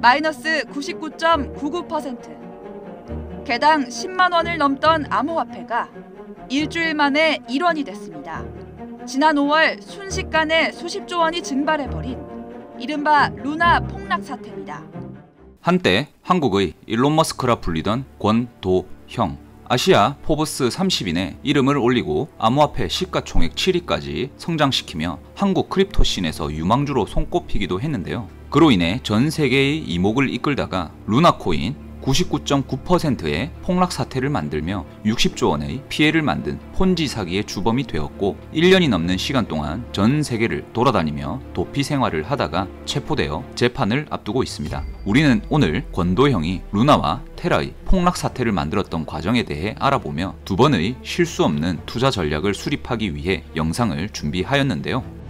마이너스 99.99%. 개당 10만 원을 넘던 암호화폐가 일주일 만에 1원이 됐습니다. 지난 5월 순식간에 수십조 원이 증발해버린 이른바 루나 폭락 사태입니다. 한때 한국의 일론 머스크라 불리던 권도형, 아시아 포브스 30인에 이름을 올리고 암호화폐 시가총액 7위까지 성장시키며 한국 크립토 씬에서 유망주로 손꼽히기도 했는데요. 그로 인해 전 세계의 이목을 이끌다가 루나코인 99.9%의 폭락 사태를 만들며 60조 원의 피해를 만든 폰지 사기의 주범이 되었고 1년이 넘는 시간 동안 전 세계를 돌아다니며 도피 생활을 하다가 체포되어 재판을 앞두고 있습니다. 우리는 오늘 권도형이 루나와 테라의 폭락 사태를 만들었던 과정에 대해 알아보며 두 번의 실수 없는 투자 전략을 수립하기 위해 영상을 준비하였는데요.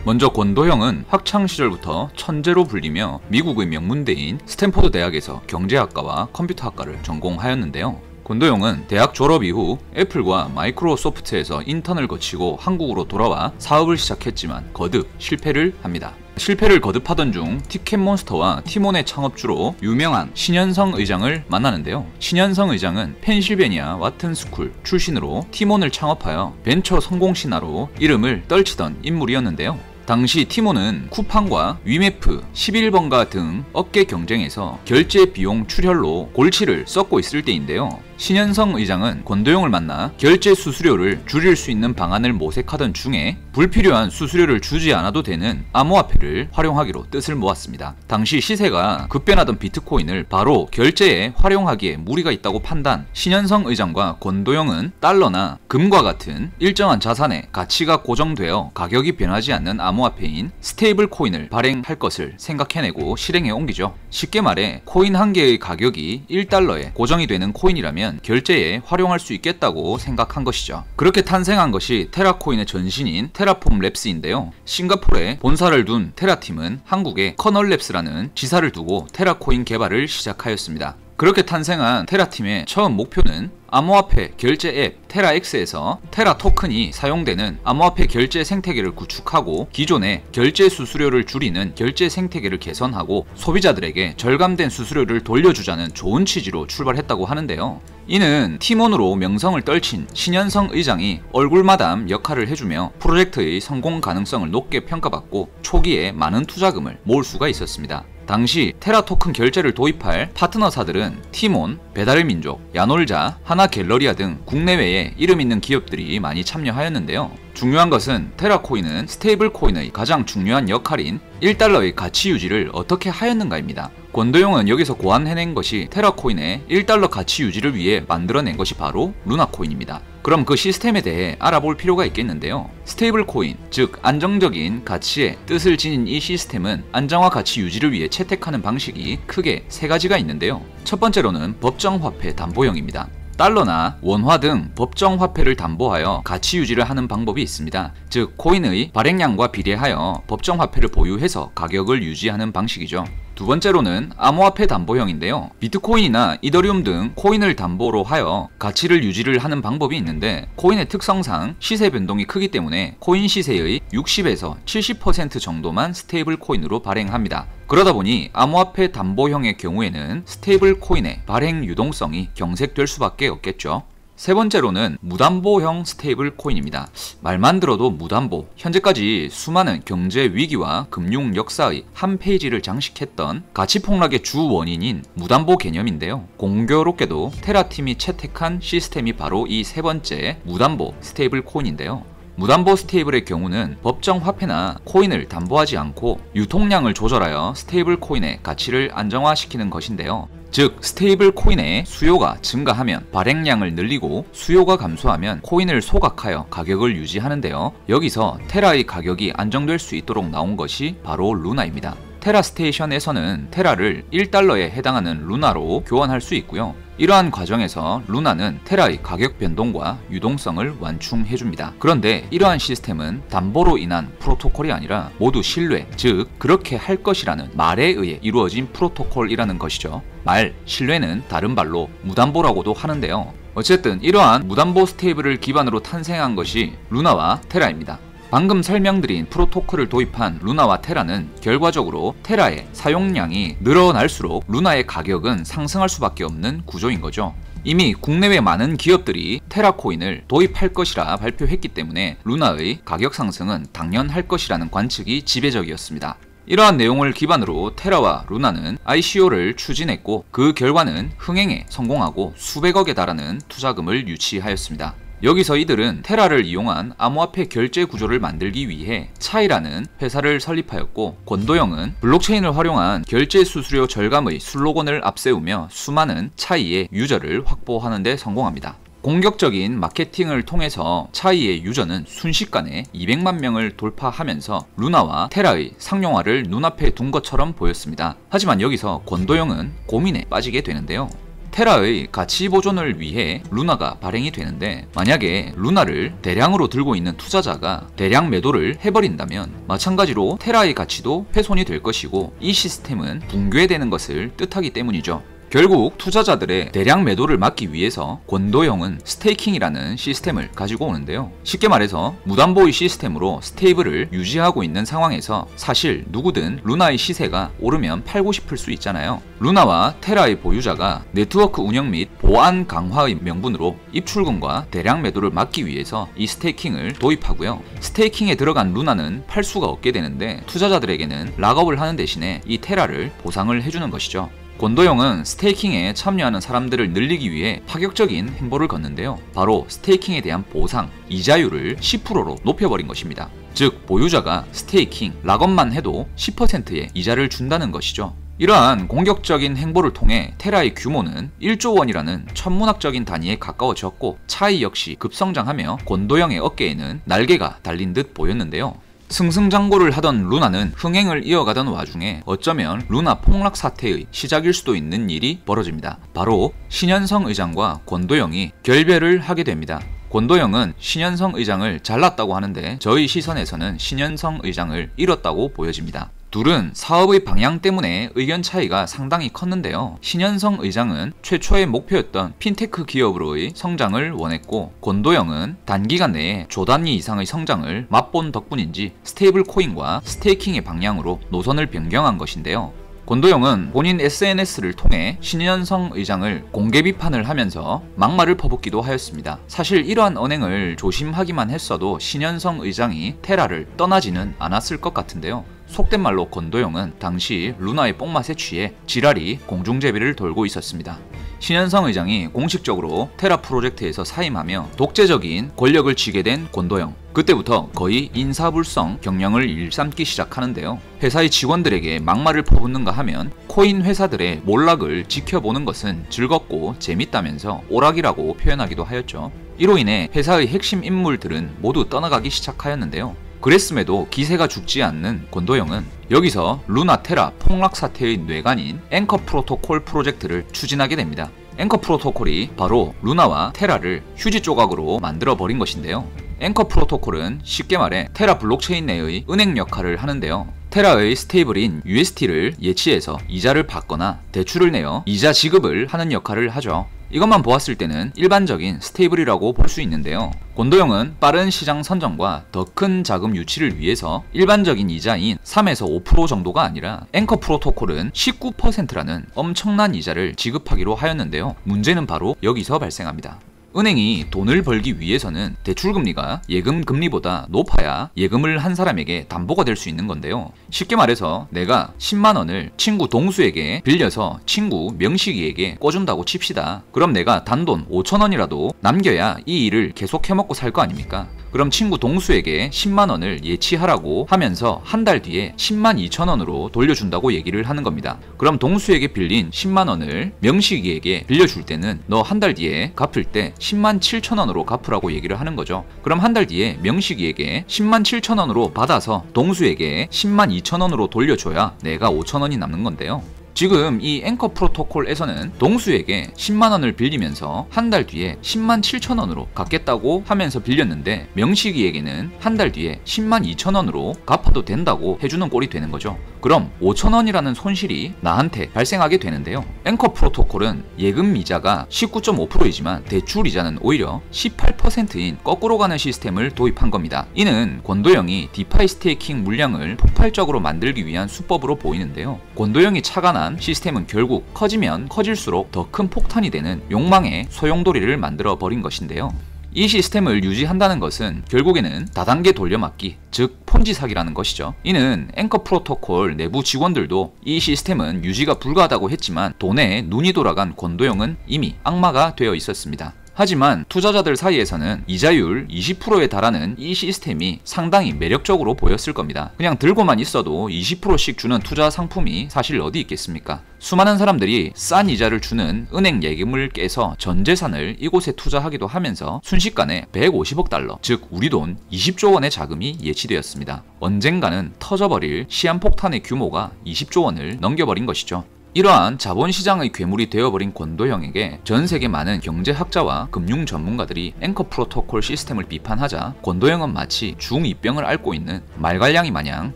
먼저 권도형은 학창시절부터 천재로 불리며 미국의 명문대인 스탠포드 대학에서 경제학과와 컴퓨터학과를 전공하였는데요. 권도형은 대학 졸업 이후 애플과 마이크로소프트에서 인턴을 거치고 한국으로 돌아와 사업을 시작했지만 거듭 실패를 합니다. 실패를 거듭하던 중 티켓몬스터와 티몬의 창업주로 유명한 신현성 의장을 만나는데요. 신현성 의장은 펜실베니아 와튼스쿨 출신으로 티몬을 창업하여 벤처 성공신화로 이름을 떨치던 인물이었는데요. 당시 티몬은 쿠팡과 위메프, 11번가 등 업계 경쟁에서 결제 비용 출혈로 골치를 썩고 있을 때인데요. 신현성 의장은 권도형을 만나 결제 수수료를 줄일 수 있는 방안을 모색하던 중에 불필요한 수수료를 주지 않아도 되는 암호화폐를 활용하기로 뜻을 모았습니다. 당시 시세가 급변하던 비트코인을 바로 결제에 활용하기에 무리가 있다고 판단, 신현성 의장과 권도형은 달러나 금과 같은 일정한 자산의 가치가 고정되어 가격이 변하지 않는 암호화폐인 스테이블 코인을 발행할 것을 생각해내고 실행에 옮기죠. 쉽게 말해 코인 한 개의 가격이 1달러에 고정이 되는 코인이라면 결제에 활용할 수 있겠다고 생각한 것이죠. 그렇게 탄생한 것이 테라코인의 전신인 테라폼 랩스인데요. 싱가포르에 본사를 둔 테라팀은 한국에 커널랩스라는 지사를 두고 테라코인 개발을 시작하였습니다. 그렇게 탄생한 테라팀의 처음 목표는 암호화폐 결제 앱 테라X에서 테라 토큰이 사용되는 암호화폐 결제 생태계를 구축하고 기존의 결제 수수료를 줄이는 결제 생태계를 개선하고 소비자들에게 절감된 수수료를 돌려주자는 좋은 취지로 출발했다고 하는데요. 이는 팀원으로 명성을 떨친 신현성 의장이 얼굴마담 역할을 해주며 프로젝트의 성공 가능성을 높게 평가받고 초기에 많은 투자금을 모을 수가 있었습니다. 당시 테라 토큰 결제를 도입할 파트너사들은 티몬, 배달의 민족, 야놀자, 하나갤러리아 등 국내외에 이름 있는 기업들이 많이 참여하였는데요. 중요한 것은 테라코인은 스테이블 코인의 가장 중요한 역할인 1달러의 가치 유지를 어떻게 하였는가입니다. 권도형은 여기서 고안해낸 것이 테라코인의 1달러 가치 유지를 위해 만들어낸 것이 바로 루나코인입니다. 그럼 그 시스템에 대해 알아볼 필요가 있겠는데요. 스테이블 코인, 즉 안정적인 가치의 뜻을 지닌 이 시스템은 안정화 가치 유지를 위해 채택하는 방식이 크게 세 가지가 있는데요. 첫 번째로는 법정화폐 담보형입니다. 달러나 원화 등 법정 화폐를 담보하여 가치 유지를 하는 방법이 있습니다. 즉 코인의 발행량과 비례하여 법정 화폐를 보유해서 가격을 유지하는 방식이죠. 두 번째로는 암호화폐 담보형인데요. 비트코인이나 이더리움 등 코인을 담보로 하여 가치를 유지를 하는 방법이 있는데 코인의 특성상 시세 변동이 크기 때문에 코인 시세의 60에서 70% 정도만 스테이블 코인으로 발행합니다. 그러다 보니 암호화폐 담보형의 경우에는 스테이블 코인의 발행 유동성이 경색될 수밖에 없겠죠. 세 번째로는 무담보형 스테이블 코인입니다. 말만 들어도 무담보, 현재까지 수많은 경제 위기와 금융 역사의 한 페이지를 장식했던 가치 폭락의 주 원인인 무담보 개념인데요. 공교롭게도 테라팀이 채택한 시스템이 바로 이 세 번째 무담보 스테이블 코인인데요. 무담보 스테이블의 경우는 법정 화폐나 코인을 담보하지 않고 유통량을 조절하여 스테이블 코인의 가치를 안정화시키는 것인데요. 즉 스테이블 코인의 수요가 증가하면 발행량을 늘리고 수요가 감소하면 코인을 소각하여 가격을 유지하는데요. 여기서 테라의 가격이 안정될 수 있도록 나온 것이 바로 루나입니다. 테라스테이션에서는 테라를 1달러에 해당하는 루나로 교환할 수 있고요. 이러한 과정에서 루나는 테라의 가격 변동과 유동성을 완충해줍니다. 그런데 이러한 시스템은 담보로 인한 프로토콜이 아니라 모두 신뢰, 즉 그렇게 할 것이라는 말에 의해 이루어진 프로토콜이라는 것이죠. 말, 신뢰는 다른 말로 무담보라고도 하는데요. 어쨌든 이러한 무담보 스테이블을 기반으로 탄생한 것이 루나와 테라입니다. 방금 설명드린 프로토콜을 도입한 루나와 테라는 결과적으로 테라의 사용량이 늘어날수록 루나의 가격은 상승할 수밖에 없는 구조인 거죠. 이미 국내외 많은 기업들이 테라코인을 도입할 것이라 발표했기 때문에 루나의 가격 상승은 당연할 것이라는 관측이 지배적이었습니다. 이러한 내용을 기반으로 테라와 루나는 ICO를 추진했고 그 결과는 흥행에 성공하고 수백억에 달하는 투자금을 유치하였습니다. 여기서 이들은 테라를 이용한 암호화폐 결제 구조를 만들기 위해 차이라는 회사를 설립하였고, 권도영은 블록체인을 활용한 결제 수수료 절감의 슬로건을 앞세우며 수많은 차이의 유저를 확보하는 데 성공합니다. 공격적인 마케팅을 통해서 차이의 유저는 순식간에 200만 명을 돌파하면서 루나와 테라의 상용화를 눈앞에 둔 것처럼 보였습니다. 하지만 여기서 권도영은 고민에 빠지게 되는데요. 테라의 가치 보존을 위해 루나가 발행이 되는데, 만약에 루나를 대량으로 들고 있는 투자자가 대량 매도를 해버린다면 마찬가지로 테라의 가치도 훼손이 될 것이고 이 시스템은 붕괴되는 것을 뜻하기 때문이죠. 결국 투자자들의 대량 매도를 막기 위해서 권도영은 스테이킹이라는 시스템을 가지고 오는데요. 쉽게 말해서 무담보의 시스템으로 스테이블을 유지하고 있는 상황에서 사실 누구든 루나의 시세가 오르면 팔고 싶을 수 있잖아요. 루나와 테라의 보유자가 네트워크 운영 및 보안 강화의 명분으로 입출금과 대량 매도를 막기 위해서 이 스테이킹을 도입하고요. 스테이킹에 들어간 루나는 팔 수가 없게 되는데 투자자들에게는 락업을 하는 대신에 이 테라를 보상을 해주는 것이죠. 권도영은 스테이킹에 참여하는 사람들을 늘리기 위해 파격적인 행보를 걷는데요. 바로 스테이킹에 대한 보상, 이자율을 10%로 높여버린 것입니다. 즉 보유자가 스테이킹, 락업만 해도 10%의 이자를 준다는 것이죠. 이러한 공격적인 행보를 통해 테라의 규모는 1조 원이라는 천문학적인 단위에 가까워졌고 차이 역시 급성장하며 권도영의 어깨에는 날개가 달린 듯 보였는데요. 승승장구를 하던 루나는 흥행을 이어가던 와중에 어쩌면 루나 폭락 사태의 시작일 수도 있는 일이 벌어집니다. 바로 신현성 의장과 권도영이 결별을 하게 됩니다. 권도영은 신현성 의장을 잘랐다고 하는데 저희 시선에서는 신현성 의장을 잃었다고 보여집니다. 둘은 사업의 방향 때문에 의견 차이가 상당히 컸는데요. 신현성 의장은 최초의 목표였던 핀테크 기업으로의 성장을 원했고, 권도영은 단기간 내에 조 단위 이상의 성장을 맛본 덕분인지 스테이블 코인과 스테이킹의 방향으로 노선을 변경한 것인데요. 권도영은 본인 SNS를 통해 신현성 의장을 공개 비판을 하면서 막말을 퍼붓기도 하였습니다. 사실 이러한 언행을 조심하기만 했어도 신현성 의장이 테라를 떠나지는 않았을 것 같은데요. 속된 말로 권도영은 당시 루나의 뽕맛에 취해 지랄이 공중제비를 돌고 있었습니다. 신현성 의장이 공식적으로 테라 프로젝트에서 사임하며 독재적인 권력을 쥐게 된 권도영. 그때부터 거의 인사불성 경영을 일삼기 시작하는데요. 회사의 직원들에게 막말을 퍼붓는가 하면 코인 회사들의 몰락을 지켜보는 것은 즐겁고 재밌다면서 오락이라고 표현하기도 하였죠. 이로 인해 회사의 핵심 인물들은 모두 떠나가기 시작하였는데요. 그랬음에도 기세가 죽지 않는 권도영은 여기서 루나 테라 폭락 사태의 뇌관인 앵커 프로토콜 프로젝트를 추진하게 됩니다. 앵커 프로토콜이 바로 루나와 테라를 휴지 조각으로 만들어 버린 것인데요. 앵커 프로토콜은 쉽게 말해 테라 블록체인 내의 은행 역할을 하는데요. 테라의 스테이블인 UST를 예치해서 이자를 받거나 대출을 내어 이자 지급을 하는 역할을 하죠. 이것만 보았을 때는 일반적인 스테이블이라고 볼 수 있는데요. 권도영은 빠른 시장 선점과 더 큰 자금 유치를 위해서 일반적인 이자인 3에서 5% 정도가 아니라 앵커 프로토콜은 19%라는 엄청난 이자를 지급하기로 하였는데요. 문제는 바로 여기서 발생합니다. 은행이 돈을 벌기 위해서는 대출금리가 예금금리보다 높아야 예금을 한 사람에게 담보가 될 수 있는 건데요. 쉽게 말해서 내가 10만원을 친구 동수에게 빌려서 친구 명식이에게 꿔준다고 칩시다. 그럼 내가 단돈 5천원이라도 남겨야 이 일을 계속 해먹고 살 거 아닙니까? 그럼 친구 동수에게 10만원을 예치하라고 하면서 한 달 뒤에 10만 2천원으로 돌려준다고 얘기를 하는 겁니다. 그럼 동수에게 빌린 10만원을 명식이에게 빌려줄 때는 너 한 달 뒤에 갚을 때 10만 7천원으로 갚으라고 얘기를 하는 거죠. 그럼 한 달 뒤에 명식이에게 10만 7천원으로 받아서 동수에게 10만 2천원으로 돌려줘야 내가 5천원이 남는 건데요. 지금 이 앵커 프로토콜에서는 동수에게 10만원을 빌리면서 한 달 뒤에 10만 7천원으로 갚겠다고 하면서 빌렸는데 명식이에게는 한 달 뒤에 10만 2천원으로 갚아도 된다고 해주는 꼴이 되는 거죠. 그럼 5천원이라는 손실이 나한테 발생하게 되는데요. 앵커 프로토콜은 예금 이자가 19.5%이지만 대출 이자는 오히려 18%인 거꾸로 가는 시스템을 도입한 겁니다. 이는 권도영이 디파이 스테이킹 물량을 폭발적으로 만들기 위한 수법으로 보이는데요. 권도영이 착안한 시스템은 결국 커지면 커질수록 더 큰 폭탄이 되는 욕망의 소용돌이를 만들어 버린 것인데요. 이 시스템을 유지한다는 것은 결국에는 다단계 돌려막기, 즉 폰지 사기라는 것이죠. 이는 앵커 프로토콜 내부 직원들도 이 시스템은 유지가 불가하다고 했지만 돈에 눈이 돌아간 권도영은 이미 악마가 되어 있었습니다. 하지만 투자자들 사이에서는 이자율 20%에 달하는 이 시스템이 상당히 매력적으로 보였을 겁니다. 그냥 들고만 있어도 20%씩 주는 투자 상품이 사실 어디 있겠습니까? 수많은 사람들이 싼 이자를 주는 은행 예금을 깨서 전 재산을 이곳에 투자하기도 하면서 순식간에 150억 달러, 즉 우리 돈 20조 원의 자금이 예치되었습니다. 언젠가는 터져버릴 시한폭탄의 규모가 20조 원을 넘겨버린 것이죠. 이러한 자본시장의 괴물이 되어버린 권도영에게 전 세계 많은 경제학자와 금융 전문가들이 앵커 프로토콜 시스템을 비판하자 권도영은 마치 중2병을 앓고 있는 말갈량이 마냥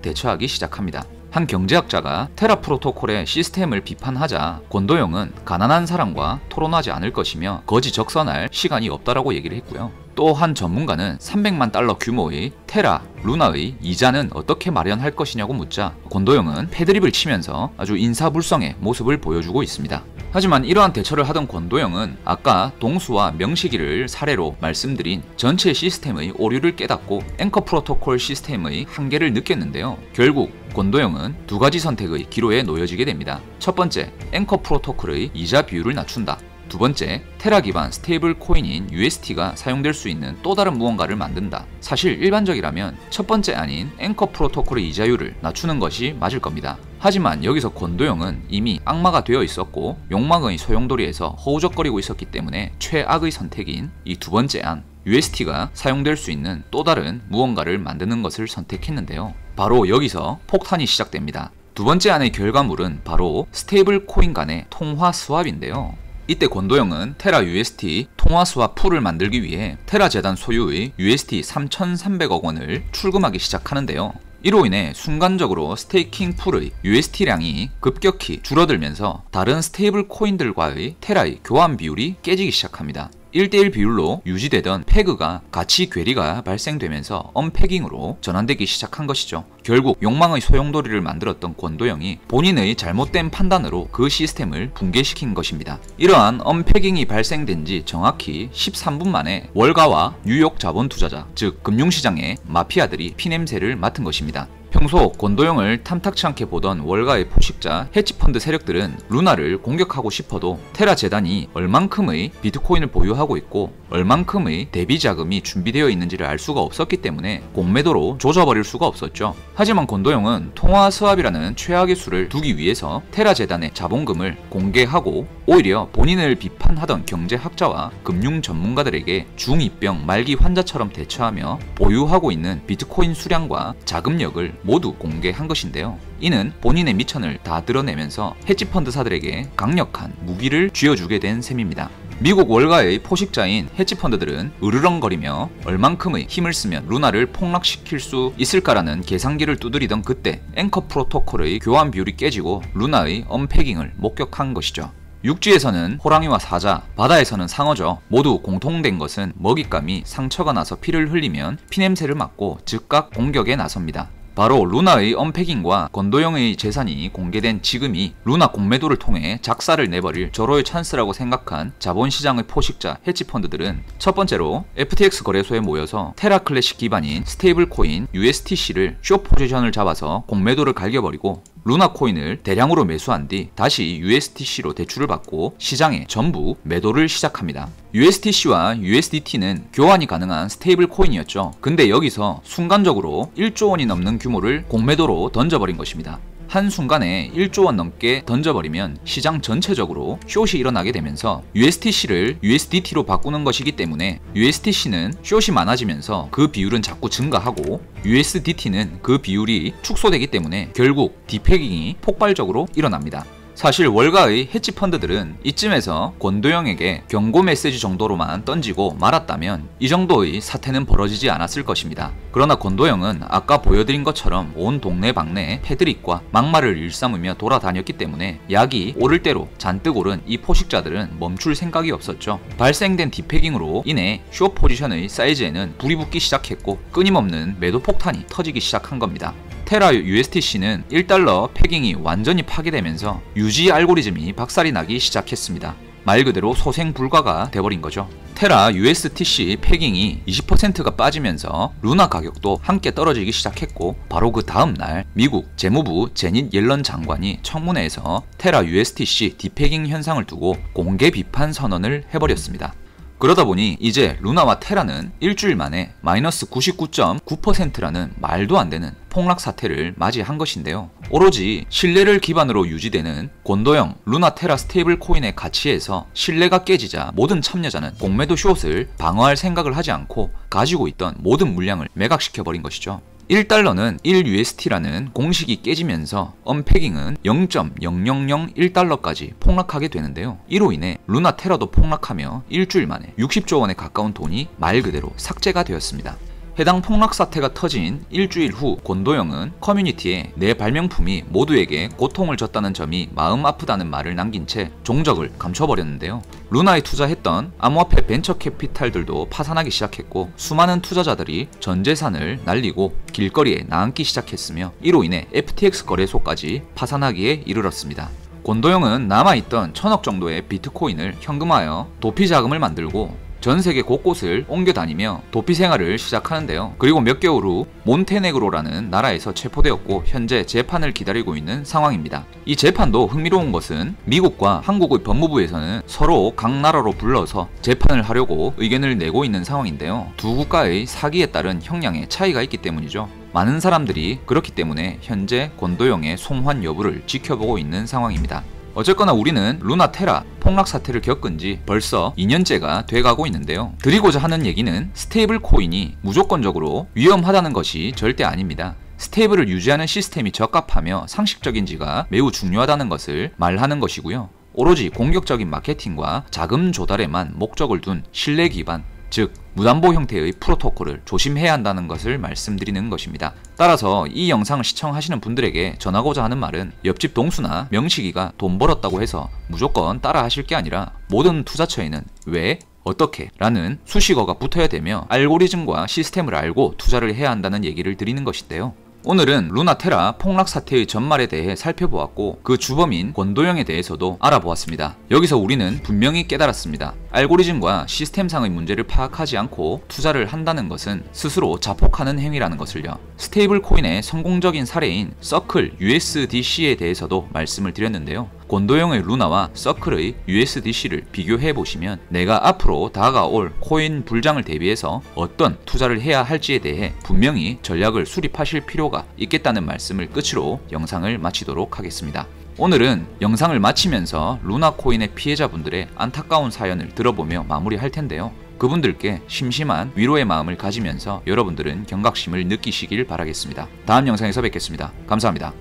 대처하기 시작합니다. 한 경제학자가 테라 프로토콜의 시스템을 비판하자 권도영은 가난한 사람과 토론하지 않을 것이며 거지적선할 시간이 없다라고 얘기를 했고요. 또 한 전문가는 300만 달러 규모의 테라, 루나의 이자는 어떻게 마련할 것이냐고 묻자 권도영은 패드립을 치면서 아주 인사불성의 모습을 보여주고 있습니다. 하지만 이러한 대처를 하던 권도영은 아까 동수와 명식이를 사례로 말씀드린 전체 시스템의 오류를 깨닫고 앵커 프로토콜 시스템의 한계를 느꼈는데요. 결국 권도영은 두 가지 선택의 기로에 놓여지게 됩니다. 첫 번째, 앵커 프로토콜의 이자 비율을 낮춘다. 두 번째, 테라 기반 스테이블 코인인 UST가 사용될 수 있는 또 다른 무언가를 만든다. 사실 일반적이라면 첫 번째 아닌 앵커 프로토콜의 이자율을 낮추는 것이 맞을 겁니다. 하지만 여기서 권도영은 이미 악마가 되어 있었고 욕망의 소용돌이에서 허우적거리고 있었기 때문에 최악의 선택인 이 두 번째 안, UST가 사용될 수 있는 또 다른 무언가를 만드는 것을 선택했는데요. 바로 여기서 폭탄이 시작됩니다. 두 번째 안의 결과물은 바로 스테이블 코인 간의 통화 스왑인데요. 이때 권도영은 테라 UST 통화 스왑 풀을 만들기 위해 테라 재단 소유의 UST 3,300억 원을 출금하기 시작하는데요. 이로 인해 순간적으로 스테이킹 풀의 UST량이 급격히 줄어들면서 다른 스테이블 코인들과의 테라의 교환 비율이 깨지기 시작합니다. 1대1 비율로 유지되던 페그가 가치 괴리가 발생되면서 언패깅으로 전환되기 시작한 것이죠. 결국 욕망의 소용돌이를 만들었던 권도영이 본인의 잘못된 판단으로 그 시스템을 붕괴시킨 것입니다. 이러한 언패깅이 발생된 지 정확히 13분 만에 월가와 뉴욕 자본 투자자, 즉 금융시장의 마피아들이 피냄새를 맡은 것입니다. 평소 권도영을 탐탁치 않게 보던 월가의 포식자 헤지펀드 세력들은 루나를 공격하고 싶어도 테라 재단이 얼만큼의 비트코인을 보유하고 있고 얼만큼의 대비 자금이 준비되어 있는지를 알 수가 없었기 때문에 공매도로 조져버릴 수가 없었죠. 하지만 권도영은 통화 스왑이라는 최악의 수를 두기 위해서 테라 재단의 자본금을 공개하고 오히려 본인을 비판하던 경제학자와 금융 전문가들에게 중2병 말기 환자처럼 대처하며 보유하고 있는 비트코인 수량과 자금력을 모두 공개한 것인데요. 이는 본인의 미천을 다 드러내면서 헤지펀드사들에게 강력한 무기를 쥐어주게 된 셈입니다. 미국 월가의 포식자인 헤지펀드들은 으르렁거리며 얼만큼의 힘을 쓰면 루나를 폭락시킬 수 있을까라는 계산기를 두드리던 그때 앵커 프로토콜의 교환 비율이 깨지고 루나의 언패깅을 목격한 것이죠. 육지에서는 호랑이와 사자, 바다에서는 상어죠. 모두 공통된 것은 먹잇감이 상처가 나서 피를 흘리면 피냄새를 맡고 즉각 공격에 나섭니다. 바로 루나의 언패깅과 권도영의 재산이 공개된 지금이 루나 공매도를 통해 작사를 내버릴 절호의 찬스라고 생각한 자본시장의 포식자 헤지펀드들은 첫 번째로 FTX 거래소에 모여서 테라 클래식 기반인 스테이블 코인 USTC를 숏 포지션을 잡아서 공매도를 갈겨버리고 루나 코인을 대량으로 매수한 뒤 다시 USTC로 대출을 받고 시장에 전부 매도를 시작합니다. USTC와 USDT는 교환이 가능한 스테이블 코인이었죠. 근데 여기서 순간적으로 1조 원이 넘는 규모를 공매도로 던져버린 것입니다. 한순간에 1조 원 넘게 던져버리면 시장 전체적으로 숏이 일어나게 되면서 USTC를 USDT로 바꾸는 것이기 때문에 USTC는 숏이 많아지면서 그 비율은 자꾸 증가하고 USDT는 그 비율이 축소되기 때문에 결국 디패깅이 폭발적으로 일어납니다. 사실 월가의 헤지 펀드들은 이쯤에서 권도영에게 경고 메시지 정도로만 던지고 말았다면 이 정도의 사태는 벌어지지 않았을 것입니다. 그러나 권도영은 아까 보여드린 것처럼 온 동네방네 패드립과 막말을 일삼으며 돌아다녔기 때문에 약이 오를 대로 잔뜩 오른 이 포식자들은 멈출 생각이 없었죠. 발생된 디패깅으로 인해 숏 포지션의 사이즈에는 불이 붙기 시작했고 끊임없는 매도 폭탄이 터지기 시작한 겁니다. 테라 USTC는 1달러 패깅이 완전히 파괴되면서 유지 알고리즘이 박살이 나기 시작했습니다. 말 그대로 소생 불가가 돼버린 거죠. 테라 USTC 패깅이 20%가 빠지면서 루나 가격도 함께 떨어지기 시작했고, 바로 그 다음날 미국 재무부 제닛 옐런 장관이 청문회에서 테라 USTC 디패깅 현상을 두고 공개 비판 선언을 해버렸습니다. 그러다 보니 이제 루나와 테라는 일주일 만에 마이너스 99.9%라는 말도 안 되는 폭락 사태를 맞이한 것인데요. 오로지 신뢰를 기반으로 유지되는 권도영 루나 테라 스테이블 코인의 가치에서 신뢰가 깨지자 모든 참여자는 공매도 숏을 방어할 생각을 하지 않고 가지고 있던 모든 물량을 매각시켜버린 것이죠. 1달러는 1UST라는 공식이 깨지면서 언패깅은 0.0001달러까지 폭락하게 되는데요. 이로 인해 루나 테라도 폭락하며 일주일 만에 60조 원에 가까운 돈이 말 그대로 삭제가 되었습니다. 해당 폭락 사태가 터진 일주일 후 권도영은 커뮤니티에 내 발명품이 모두에게 고통을 줬다는 점이 마음 아프다는 말을 남긴 채 종적을 감춰버렸는데요. 루나에 투자했던 암호화폐 벤처 캐피탈들도 파산하기 시작했고, 수많은 투자자들이 전 재산을 날리고 길거리에 나앉기 시작했으며, 이로 인해 FTX 거래소까지 파산하기에 이르렀습니다. 권도영은 남아있던 1000억 정도의 비트코인을 현금화하여 도피 자금을 만들고 전 세계 곳곳을 옮겨 다니며 도피 생활을 시작하는데요. 그리고 몇 개월 후 몬테네그로라는 나라에서 체포되었고 현재 재판을 기다리고 있는 상황입니다. 이 재판도 흥미로운 것은 미국과 한국의 법무부에서는 서로 각 나라로 불러서 재판을 하려고 의견을 내고 있는 상황인데요. 두 국가의 사기에 따른 형량의 차이가 있기 때문이죠. 많은 사람들이 그렇기 때문에 현재 권도영의 송환 여부를 지켜보고 있는 상황입니다. 어쨌거나 우리는 루나 테라 폭락 사태를 겪은 지 벌써 2년째가 돼가고 있는데요. 드리고자 하는 얘기는 스테이블 코인이 무조건적으로 위험하다는 것이 절대 아닙니다. 스테이블을 유지하는 시스템이 적합하며 상식적인지가 매우 중요하다는 것을 말하는 것이고요. 오로지 공격적인 마케팅과 자금 조달에만 목적을 둔 신뢰 기반, 즉 무담보 형태의 프로토콜을 조심해야 한다는 것을 말씀드리는 것입니다. 따라서 이 영상을 시청하시는 분들에게 전하고자 하는 말은, 옆집 동수나 명식이가 돈 벌었다고 해서 무조건 따라 하실 게 아니라 모든 투자처에는 왜, 어떻게 라는 수식어가 붙어야 되며 알고리즘과 시스템을 알고 투자를 해야 한다는 얘기를 드리는 것인데요. 오늘은 루나 테라 폭락 사태의 전말에 대해 살펴보았고, 그 주범인 권도영에 대해서도 알아보았습니다. 여기서 우리는 분명히 깨달았습니다. 알고리즘과 시스템상의 문제를 파악하지 않고 투자를 한다는 것은 스스로 자폭하는 행위라는 것을요. 스테이블 코인의 성공적인 사례인 서클 USDC에 대해서도 말씀을 드렸는데요. 권도영의 루나와 서클의 USDC를 비교해 보시면 내가 앞으로 다가올 코인 불장을 대비해서 어떤 투자를 해야 할지에 대해 분명히 전략을 수립하실 필요가 있겠다는 말씀을 끝으로 영상을 마치도록 하겠습니다. 오늘은 영상을 마치면서 루나 코인의 피해자분들의 안타까운 사연을 들어보며 마무리할 텐데요. 그분들께 심심한 위로의 마음을 가지면서 여러분들은 경각심을 느끼시길 바라겠습니다. 다음 영상에서 뵙겠습니다. 감사합니다.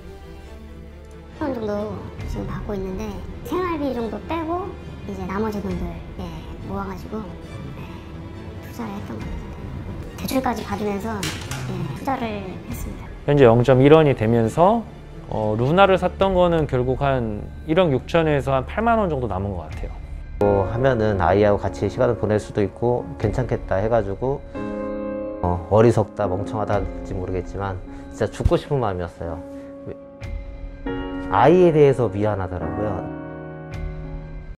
원 정도 지금 받고 있는데, 생활비 정도 빼고 이제 나머지 돈들 모아가지고 투자를 했던 겁니다. 대출까지 받으면서 투자를 했습니다. 현재 0.1원이 되면서 루나를 샀던 거는 결국 한 1억 6천에서 한 8만 원 정도 남은 것 같아요. 하면은 아이하고 같이 시간을 보낼 수도 있고 괜찮겠다 해가지고 어리석다 멍청하다 할지 모르겠지만 진짜 죽고 싶은 마음이었어요. 아이에 대해서 미안하더라고요.